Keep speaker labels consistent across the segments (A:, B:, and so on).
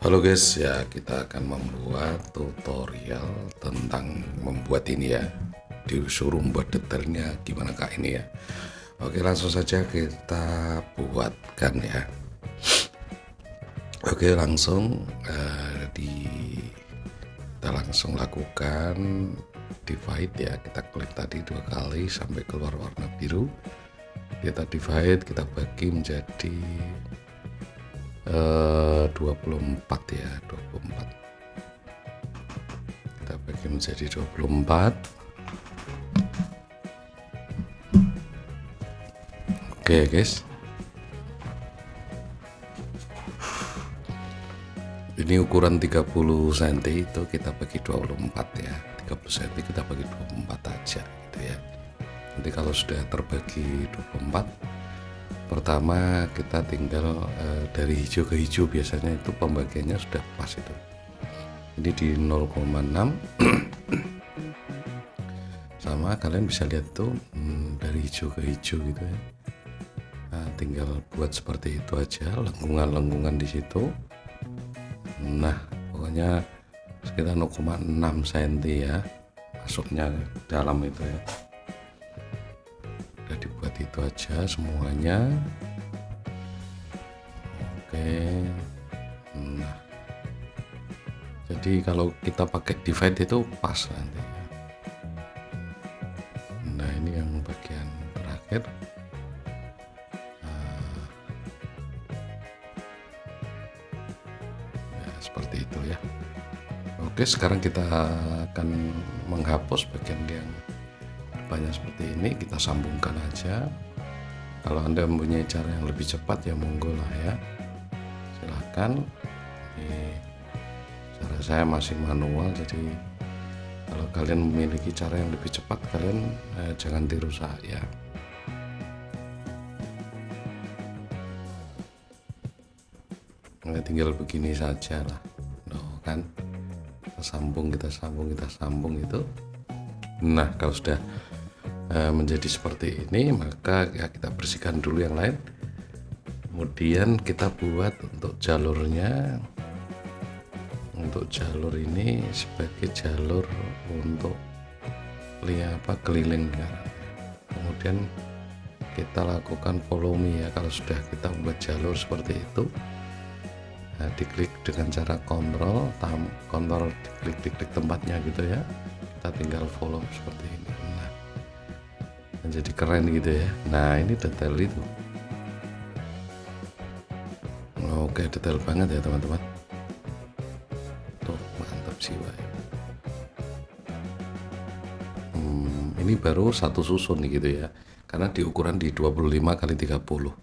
A: Halo guys, ya kita akan membuat tutorial tentang membuat ini ya. Disuruh membuat detailnya gimana kak ini ya. Oke, langsung saja kita buatkan ya. Oke, langsung kita langsung lakukan divide ya. Kita klik tadi 2 kali sampai keluar warna biru. Kita divide, kita bagi menjadi 24 ya, 24 kita bagi menjadi 24. Oke guys, ini ukuran 30 cm itu kita bagi 24 ya, 30 cm kita bagi 24 aja gitu ya. Nanti kalau sudah terbagi 24, pertama kita tinggal dari hijau ke hijau, biasanya itu pembagiannya sudah pas itu. Ini di 0,6 sama kalian bisa lihat tuh dari hijau ke hijau gitu ya. Nah, tinggal buat seperti itu aja, lengkungan-lengkungan di situ. Nah, pokoknya sekitar 0,6 cm ya masuknya dalam itu ya. Udah dibuat itu aja semuanya. Oke. Nah, jadi kalau kita pakai divide itu pas nanti ya. Nah, ini yang bagian terakhir. Ya, seperti itu ya. Oke, sekarang kita akan menghapus bagian yang depannya seperti ini, kita sambungkan aja. Kalau Anda mempunyai cara yang lebih cepat ya monggo lah ya, silahkan. Ini cara saya masih manual, jadi kalau kalian memiliki cara yang lebih cepat, kalian jangan tiru saya. Nah, tinggal begini saja lah, kan kita sambung itu. Nah, kalau sudah menjadi seperti ini, maka ya kita bersihkan dulu yang lain, kemudian kita buat untuk jalurnya. Untuk jalur ini sebagai jalur untuk keliling ya. Kemudian kita lakukan follow me ya. Kalau sudah kita buat jalur seperti itu, nah, diklik dengan cara kontrol diklik tempatnya gitu ya, kita tinggal follow seperti ini. Nah, menjadi keren gitu ya. Nah, ini detail itu. Oke, detail banget ya teman-teman. Tuh, mantap sih Pak. Ini baru satu susun gitu ya, karena di ukuran di 25 kali 30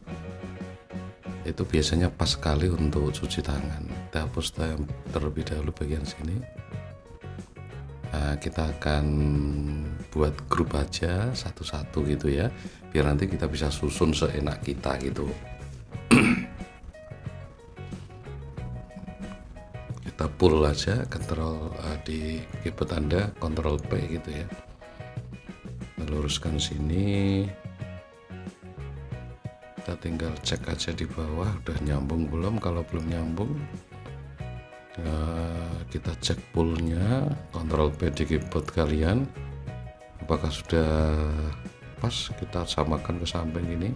A: itu biasanya pas sekali untuk cuci tangan. Kita hapus terlebih dahulu bagian sini. Nah, kita akan buat grup aja satu-satu gitu ya, biar nanti kita bisa susun seenak kita gitu. Kita pull aja, kontrol di keyboard Anda, kontrol P gitu ya. Luruskan sini, kita tinggal cek aja di bawah udah nyambung belum. Kalau belum nyambung, kita cek pullnya, kontrol P di keyboard kalian, apakah sudah pas. Kita samakan ke samping ini.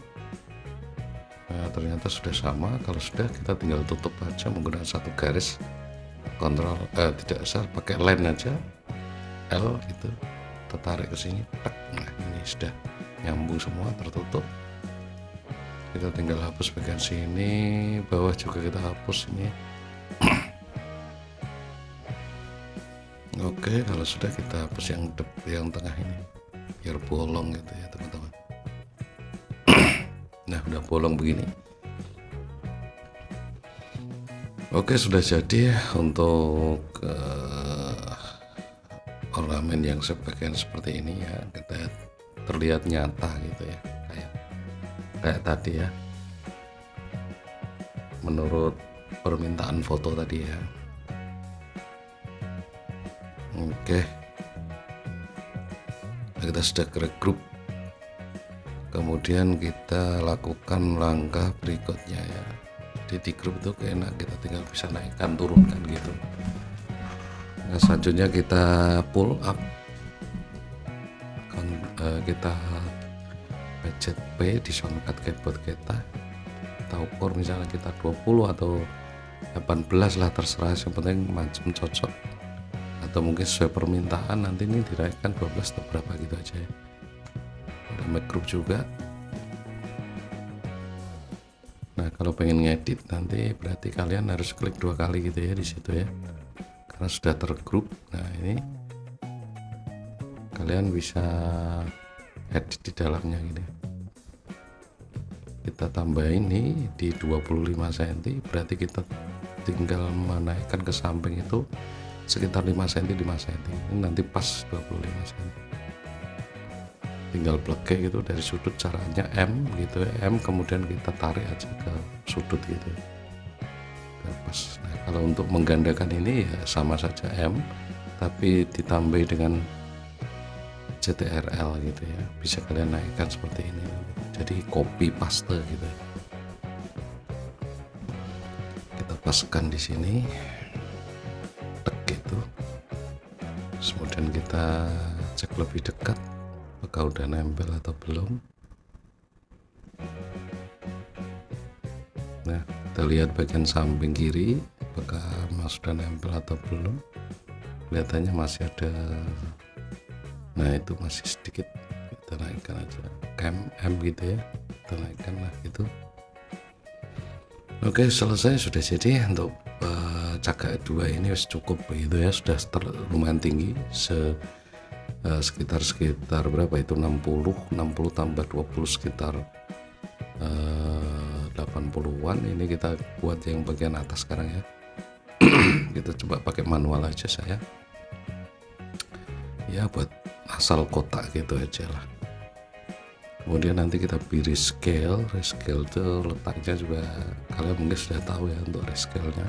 A: Nah, ternyata sudah sama. Kalau sudah, kita tinggal tutup aja menggunakan satu garis, kontrol tidak usah pakai line aja, L gitu, tertarik ke sini. Nah, ini sudah nyambung semua, tertutup. Kita tinggal hapus bagian sini, bawah juga kita hapus ini. Oke, kalau sudah kita hapus yang tengah ini biar bolong gitu ya teman-teman. Nah, udah bolong begini. Oke, sudah jadi ya untuk ornamen yang sebagian seperti ini ya. Kita terlihat nyata gitu ya, kayak tadi ya, menurut permintaan foto tadi ya. Oke, kita sudah create grup, kemudian kita lakukan langkah berikutnya ya. Jadi di grup itu enak, kita tinggal bisa naikkan turunkan gitu. Nah, selanjutnya kita pull up, kita pencet P di shortcut keyboard kita ukur misalnya kita 20 atau 18 lah, terserah, yang penting macam cocok, atau mungkin sesuai permintaan nanti ini dinaikkan 12 atau berapa gitu aja ya. Ada make group juga. Nah kalau pengen ngedit nanti berarti kalian harus klik 2 kali gitu ya di situ ya, karena sudah tergroup. Nah ini kalian bisa edit di dalamnya gini. Kita tambahin nih di 25 cm, berarti kita tinggal menaikkan ke samping itu sekitar 5 cm 5 cm. Ini nanti pas 25 cm. Tinggal plek gitu dari sudut, caranya M gitu ya. M kemudian kita tarik aja ke sudut gitu. Pas. Nah, kalau untuk menggandakan ini ya sama saja M, tapi ditambah dengan CTRL gitu ya. Bisa kalian naikkan seperti ini. Jadi copy paste gitu. Kita paskan di sini, tek gitu. Kemudian kita cek lebih dekat apakah udah nempel atau belum. Nah, kita lihat bagian samping kiri apakah sudah nempel atau belum. Kelihatannya masih ada. Nah, itu masih sedikit, kita naikkan aja M gitu ya, kita naikkan lah gitu. Oke, selesai, sudah jadi untuk cagak 2 ini cukup begitu ya, sudah lumayan tinggi, sekitar berapa itu, 60 tambah 20 sekitar 80-an. Ini kita buat yang bagian atas sekarang ya. Kita coba pakai manual aja saya ya, buat asal kotak gitu aja lah. Kemudian nanti kita pilih rescale itu letaknya juga kalian mungkin sudah tahu ya untuk rescale-nya.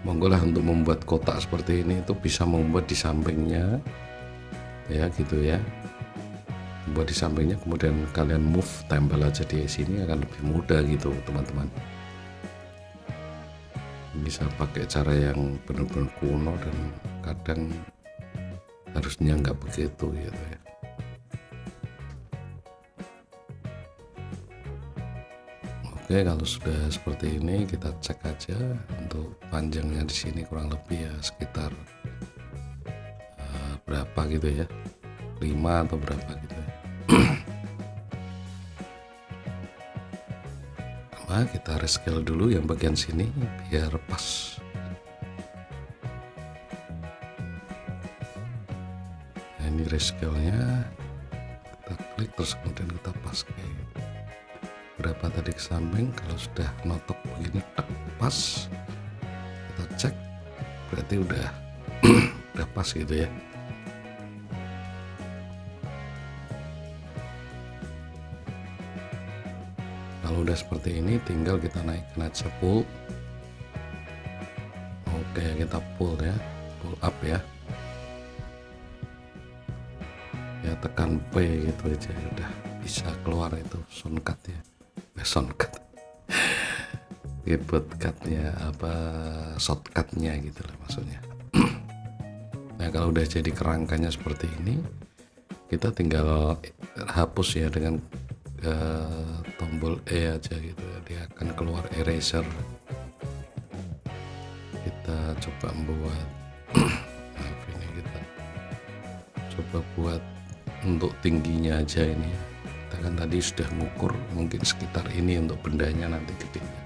A: Monggo lah untuk membuat kotak seperti ini itu bisa membuat di sampingnya ya gitu ya. Buat di sampingnya, kemudian kalian move, tempel aja di sini, akan lebih mudah gitu teman-teman. Bisa pakai cara yang benar-benar kuno dan kadang harusnya nggak begitu gitu ya. Oke, kalau sudah seperti ini kita cek aja untuk panjangnya di sini kurang lebih ya sekitar berapa gitu ya, 5 atau berapa gitu ya. Nah, kita rescale dulu yang bagian sini biar pas. Nah, ini rescale-nya kita klik terus kemudian kita pas kayak berapa tadi ke samping. Kalau sudah notok begini pas, kita cek berarti udah udah pas gitu ya. Kalau udah seperti ini tinggal kita naikkan aja pull. Oke, kita pull ya, pull up ya. Ya tekan P gitu aja udah bisa keluar itu shortcut ya. Shortcut keyboard cutnya apa, shortcutnya gitu lah maksudnya. Nah kalau udah jadi kerangkanya seperti ini, kita tinggal hapus ya dengan tombol E aja gitu ya, dia akan keluar eraser. Kita coba membuat maaf ini, kita coba buat untuk tingginya aja ini ya. Kita kan tadi sudah ngukur mungkin sekitar ini untuk bendanya nanti gedenya.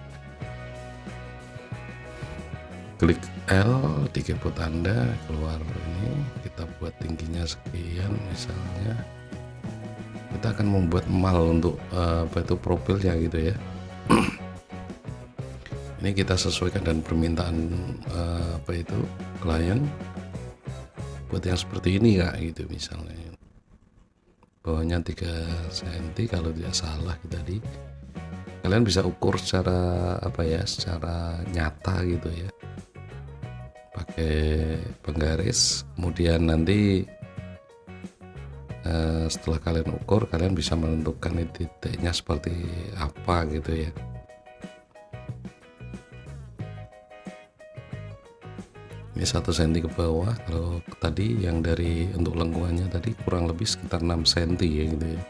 A: Klik L di keyboard Anda, keluar ini, kita buat tingginya sekian misalnya. Kita akan membuat mal untuk apa itu profilnya gitu ya. Ini kita sesuaikan dan permintaan apa itu klien, buat yang seperti ini ya gitu misalnya. Bawahnya 3 cm kalau tidak salah tadi. Kalian bisa ukur secara apa ya, secara nyata gitu ya, pakai penggaris. Kemudian nanti setelah kalian ukur, kalian bisa menentukan titiknya seperti apa gitu ya. Ini 1 cm ke bawah. Kalau tadi yang dari untuk lengkungannya tadi kurang lebih sekitar 6 cm ya gitu ya.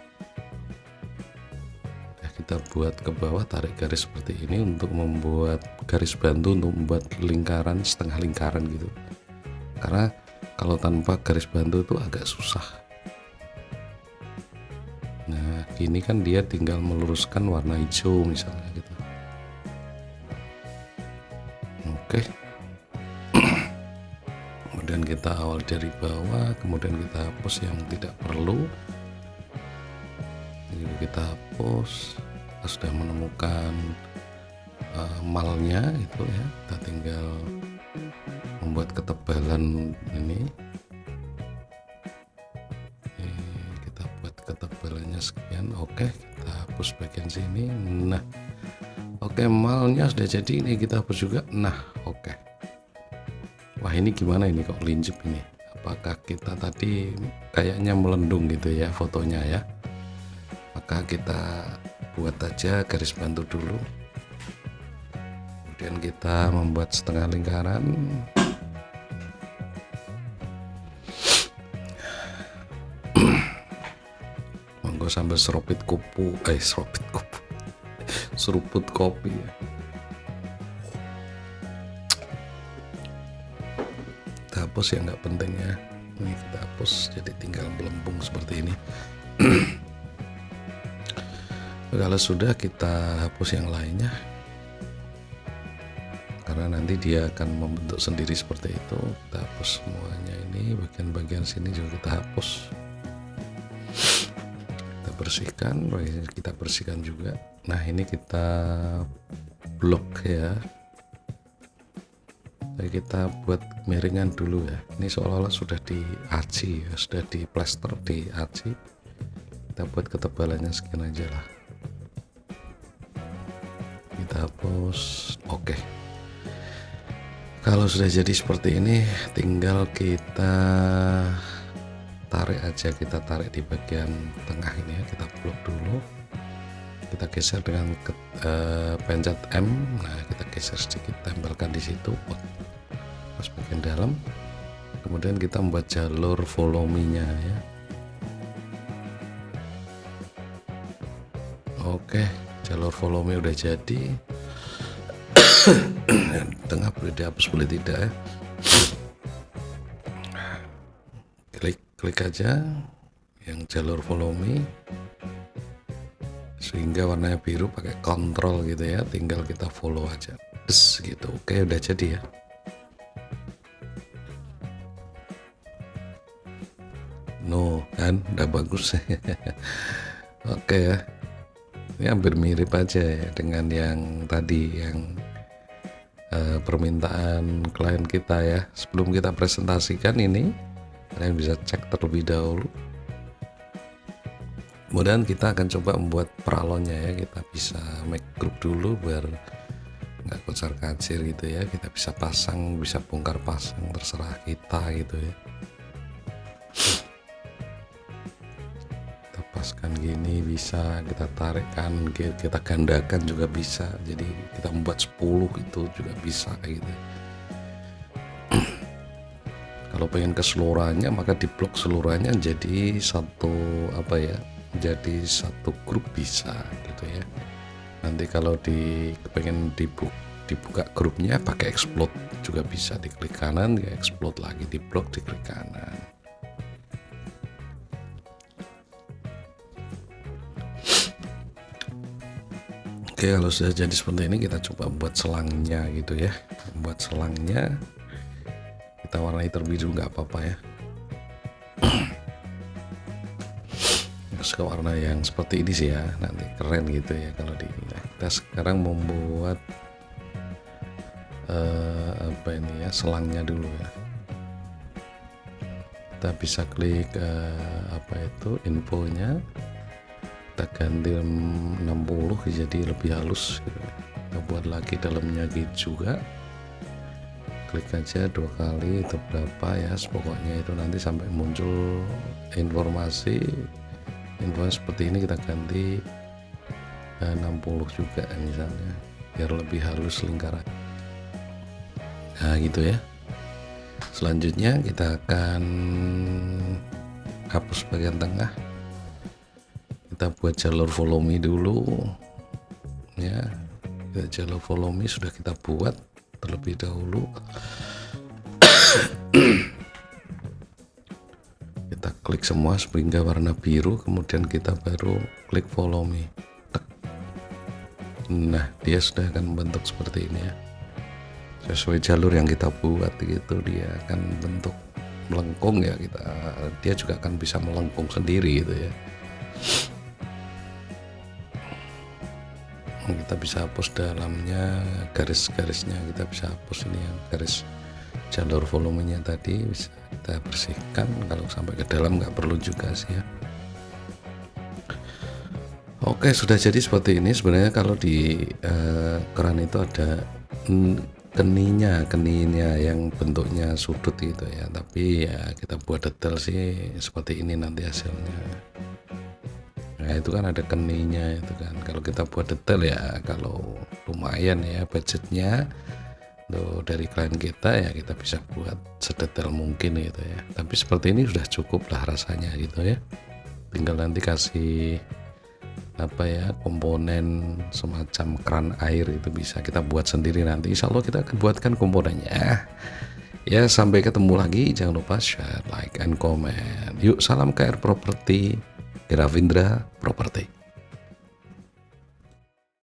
A: Nah, kita buat ke bawah, tarik garis seperti ini untuk membuat garis bantu untuk membuat lingkaran, setengah lingkaran gitu. Karena kalau tanpa garis bantu itu agak susah. Nah, ini kan dia tinggal meluruskan warna hijau misalnya gitu. Oke. Kemudian kita awal dari bawah, kemudian kita hapus yang tidak perlu. Jadi kita hapus. Kita sudah menemukan malnya itu ya. Kita tinggal membuat ketebalan ini. Kita buat ketebalannya sekian. Oke, kita hapus bagian sini. Nah, oke, malnya sudah jadi. Ini kita hapus juga. Nah, oke. Wah, ini gimana ini kok lincip ini? Apakah kita tadi kayaknya melendung gitu ya fotonya ya? Maka kita buat aja garis bantu dulu. Kemudian kita membuat setengah lingkaran. Monggo sambil seruput kopi ya. Kita hapus yang nggak penting ya. Ini kita hapus, jadi tinggal melempung seperti ini. Kalau sudah, kita hapus yang lainnya, karena nanti dia akan membentuk sendiri seperti itu. Kita hapus semuanya ini, bagian-bagian sini juga kita hapus. Kita bersihkan juga. Nah, ini kita blok ya. Jadi kita buat miringan dulu ya. Ini seolah-olah sudah diaci ya, sudah di plester, diaci. Kita buat ketebalannya sekian aja lah. Kita hapus. Oke. Kalau sudah jadi seperti ini, tinggal kita tarik aja. Kita tarik di bagian tengah ini ya. Kita blok dulu. Kita geser dengan pencet M. Nah, kita geser sedikit, tempelkan di situ pas bagian dalam. Kemudian kita membuat jalur follow me-nya ya. Oke, jalur follow me udah jadi. Tengah boleh dihapus, boleh tidak ya. Klik aja yang jalur follow me sehingga warnanya biru, pakai kontrol gitu ya, tinggal kita follow aja gitu. Oke, udah jadi ya. Kan udah bagus. Oke ya, ini hampir mirip aja ya dengan yang tadi, yang permintaan klien kita ya. Sebelum kita presentasikan ini, kalian bisa cek terlebih dahulu. Kemudian kita akan coba membuat peralonnya ya. Kita bisa make group dulu biar nggak kocar kacir gitu ya. Kita bisa pasang, bisa bongkar pasang, terserah kita gitu ya. Kita paskan gini bisa, kita tarikkan, kita gandakan juga bisa. Jadi kita membuat 10 itu juga bisa gitu. Kalau pengen keseluruhannya, maka diblok seluruhannya jadi jadi satu grup bisa gitu ya. Nanti kalau pengen dibuka grupnya pakai explode juga bisa, diklik kanan ya explode lagi, diblok diklik kanan. Oke, kalau sudah jadi seperti ini, kita coba buat selangnya gitu ya. Buat selangnya kita warnai terlebih dulu, nggak apa-apa ya. Terus ke warna yang seperti ini sih ya, nanti keren gitu ya kalau kita sekarang membuat selangnya dulu ya. Kita bisa klik infonya, kita ganti 60 jadi lebih halus gitu. Kita buat lagi dalamnya gitu juga, klik aja 2 kali itu berapa ya, pokoknya itu nanti sampai muncul informasi seperti ini. Kita ganti 60 juga misalnya, biar lebih halus lingkaran. Nah gitu ya. Selanjutnya kita akan hapus bagian tengah, kita buat jalur follow me dulu ya. Jalur follow me sudah kita buat terlebih dahulu. Kita klik semua sehingga warna biru, kemudian kita baru klik follow me. Nah, dia sudah akan membentuk seperti ini ya, sesuai jalur yang kita buat gitu. Dia akan bentuk melengkung ya, dia juga akan bisa melengkung sendiri gitu ya. Kita bisa hapus dalamnya, garis-garisnya kita bisa hapus, ini yang garis jalur volumenya tadi bisa kita bersihkan. Kalau sampai ke dalam nggak perlu juga sih ya. Oke, sudah jadi seperti ini. Sebenarnya kalau di keran itu ada keninya yang bentuknya sudut gitu ya, tapi ya kita buat detail sih seperti ini nanti hasilnya. Nah itu kan ada keninya itu kan, kalau kita buat detail ya, kalau lumayan ya budgetnya tuh dari klien kita ya, kita bisa buat sedetail mungkin gitu ya. Tapi seperti ini sudah cukup lah rasanya gitu ya. Tinggal nanti kasih apa ya, komponen semacam keran air itu bisa kita buat sendiri nanti. Insya Allah kita akan buatkan komponennya ya. Sampai ketemu lagi, jangan lupa share, like, and comment. Yuk, salam KR Property, Gravindra Property.